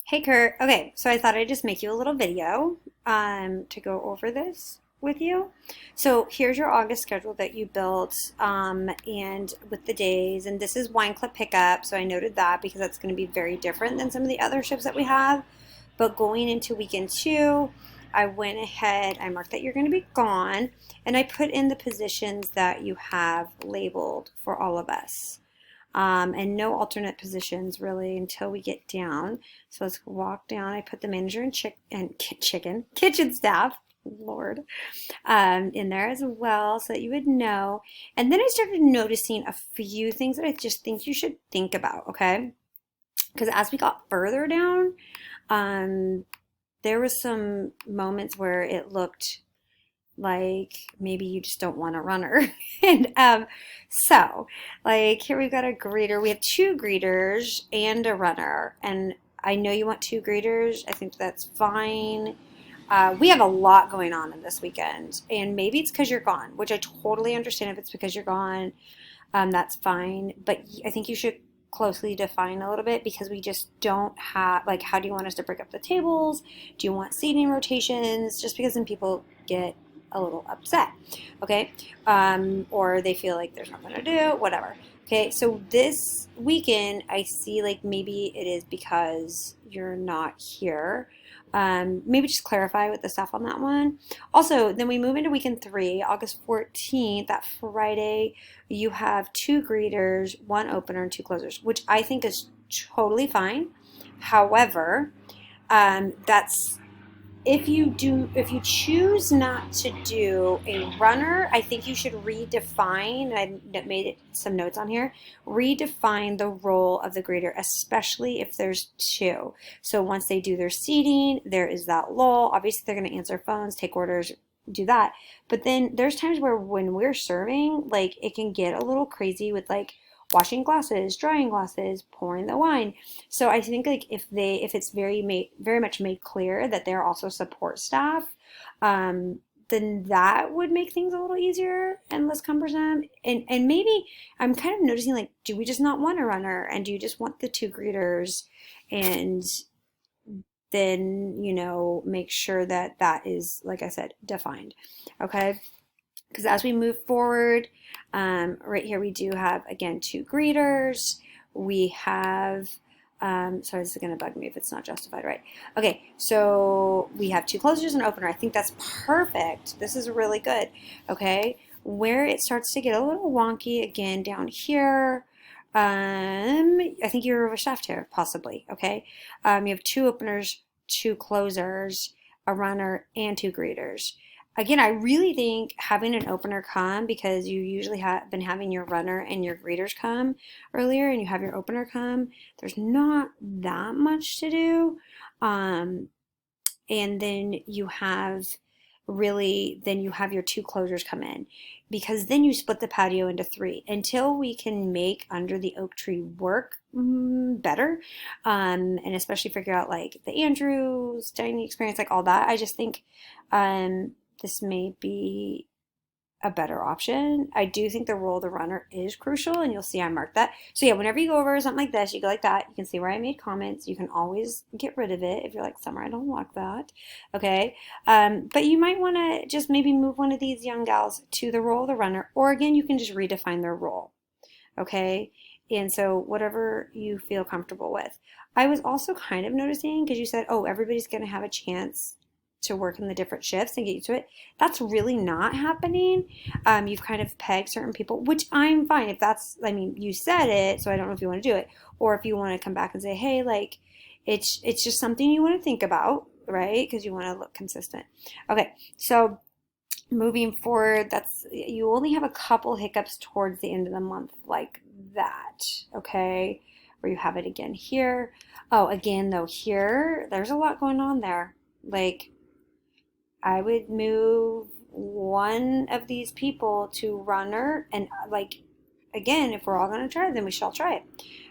Hey Kurt. Okay, so I thought I'd just make you a little video to go over this with you. So here's your August schedule that you built and with the days, and this is wine club pickup. So I noted that because that's going to be very different than some of the other shifts that we have. But going into weekend two, I went ahead, I marked that you're going to be gone, and I put in the positions that you have labeled for all of us and no alternate positions really until we get down. So let's walk down. I put the manager and kitchen staff, Lord, in there as well so that you would know. And then I started noticing a few things that I just think you should think about, okay? Because as we got further down, um, there was some moments where it looked like maybe you just don't want a runner. And so, like, here we've got a greeter. We have two greeters and a runner. And I know you want two greeters. I think that's fine. We have a lot going on in this weekend. And maybe it's because you're gone, which I totally understand if it's because you're gone. That's fine. But I think you should closely define a little bit because we just don't have, like, how do you want us to break up the tables? Do you want seating rotations? Just because then people get a little upset, okay? Or they feel like there's nothing to do, whatever. Okay, so this weekend, I see like maybe it is because you're not here. Maybe just clarify with the staff on that one. Also, then we move into weekend three, August 14th, that Friday, you have two greeters, one opener, and two closers, which I think is totally fine. However, that's if you choose not to do a runner, I think you should redefine. I made some notes on here. Redefine the role of the greeter, especially if there's two. So once they do their seating, there is that lull. Obviously, they're going to answer phones, take orders, do that. But then there's times where when we're serving, like it can get a little crazy with like washing glasses, drying glasses, pouring the wine. So I think like if it's very much made clear that they're also support staff, then that would make things a little easier and less cumbersome. And maybe I'm kind of noticing like, do we just not want a runner and do you just want the two greeters? And then make sure that that is, like I said, defined. Okay. Because as we move forward, right here we do have, again, two greeters. We have, sorry, this is going to bug me if it's not justified, right? Okay, so we have two closers and opener. I think that's perfect. This is really good, okay? Where it starts to get a little wonky, again, down here, I think you're overstaffed here, possibly, okay? You have two openers, two closers, a runner, and two greeters. Again, I really think having an opener come because you usually have been having your runner and your greeters come earlier and you have your opener come. There's not that much to do. Um, and then you have then you have your two closers come in because then you split the patio into three until we can make under the oak tree work better, and especially figure out like the Andrews dining experience, like all that. I just think this may be a better option. I do think the role of the runner is crucial, and you'll see I marked that. So yeah, whenever you go over something like this, you go like that. You can see where I made comments. You can always get rid of it if you're like, Summer, I don't like that. Okay, but you might want to just maybe move one of these young gals to the role of the runner, or again, you can just redefine their role. Okay, and so whatever you feel comfortable with. I was also kind of noticing because you said, oh, everybody's going to have a chance to work in the different shifts and get used to it. That's really not happening. You've kind of pegged certain people, which I'm fine if that's, I mean, you said it, so I don't know if you want to do it, or if you want to come back and say, hey, like, it's just something you want to think about, right? Because you want to look consistent. Okay, so moving forward, that's you only have a couple hiccups towards the end of the month like that, okay? Where you have it again here. Oh, again though, here, there's a lot going on there. Like, I would move one of these people to runner and like again, if we're all gonna try it, then we shall try it.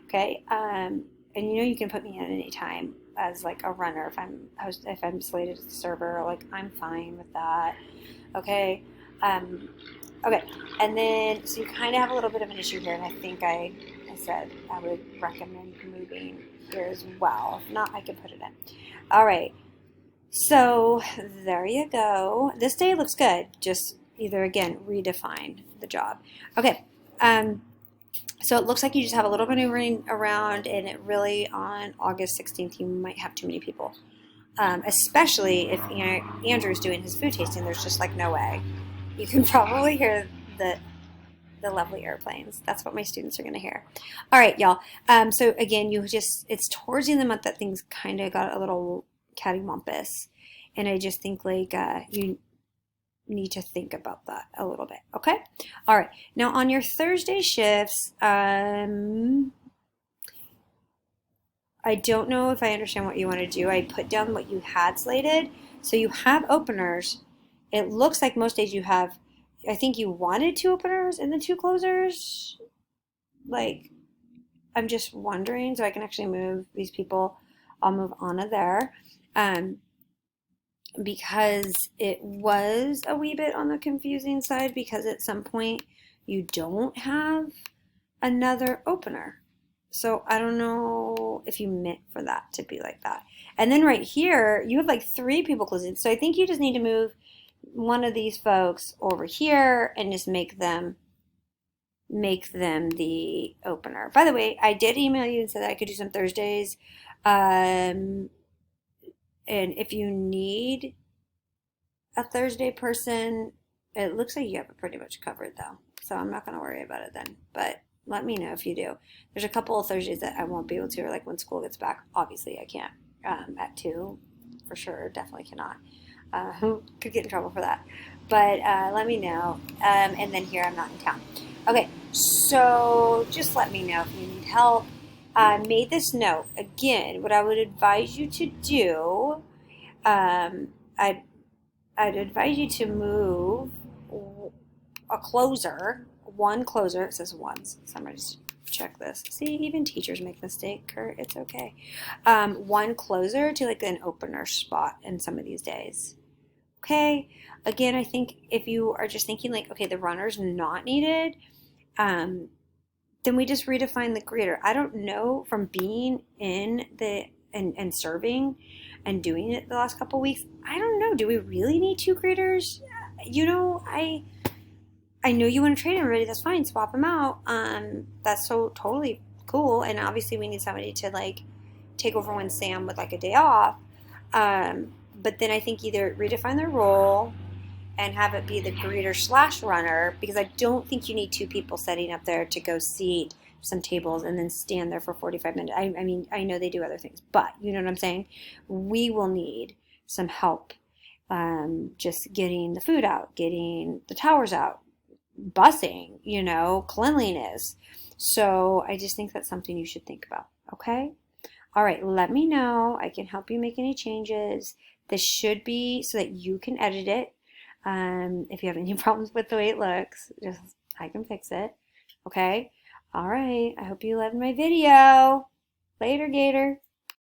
Okay. And you can put me in any time as like a runner if I'm slated as a server, like I'm fine with that. Okay. Um, okay. And then so you kind of have a little bit of an issue here, and I think I said I would recommend moving. here as well. If not, I can put it in. All right. So there you go. This day looks good. Just either, again, redefine the job. Okay. So it looks like you just have a little maneuvering around, and it really, on August 16th, you might have too many people. Especially if Andrew's doing his food tasting. There's just like no way. You can probably hear the lovely airplanes. That's what my students are going to hear. All right, y'all. So again, it's towards the end of the month that things kind of got a little cattywampus. And I just think like you need to think about that a little bit. Okay? All right. Now on your Thursday shifts, I don't know if I understand what you want to do. I put down what you had slated. So you have openers. It looks like most days you have, I think you wanted 2 openers and then 2 closers. Like, I'm just wondering, so I can actually move these people. I'll move Anna there. Because it was a wee bit on the confusing side, because at some point you don't have another opener. So I don't know if you meant for that to be like that. And then right here, you have like 3 people closing. So I think you just need to move one of these folks over here and just make them the opener. By the way, I did email you and said that I could do some Thursdays. And if you need a Thursday person, it looks like you have it pretty much covered though. So I'm not going to worry about it then. But let me know if you do. There's a couple of Thursdays that I won't be able to, or like when school gets back. Obviously, I can't at 2 for sure. Definitely cannot. Could get in trouble for that. But let me know. And then here, I'm not in town. Okay, so just let me know if you need help. Made this note. Again, what I would advise you to do, I'd advise you to move a closer, one closer. It says once. Somebody just check this. See, even teachers make mistakes, Kurt. It's okay. One closer to like an opener spot in some of these days. Okay. Again, I think if you are just thinking like, okay, the runner's not needed, then we just redefine the greeter. I don't know, from being in and serving and doing it the last couple weeks, I don't know. Do we really need 2 greeters? You know, I know you want to train everybody. That's fine. Swap them out. That's so totally cool. And obviously we need somebody to like take over when Sam would like a day off. But then I think either redefine their role and have it be the greeter / runner, because I don't think you need 2 people setting up there to go seat some tables and then stand there for 45 minutes. I mean, I know they do other things, but you know what I'm saying? We will need some help just getting the food out, getting the towers out, busing, you know, cleanliness. So I just think that's something you should think about, okay? All right, let me know. I can help you make any changes. This should be so that you can edit it. If you have any problems with the way it looks, just I can fix it. Okay? All right. I hope you loved my video. Later, Gator.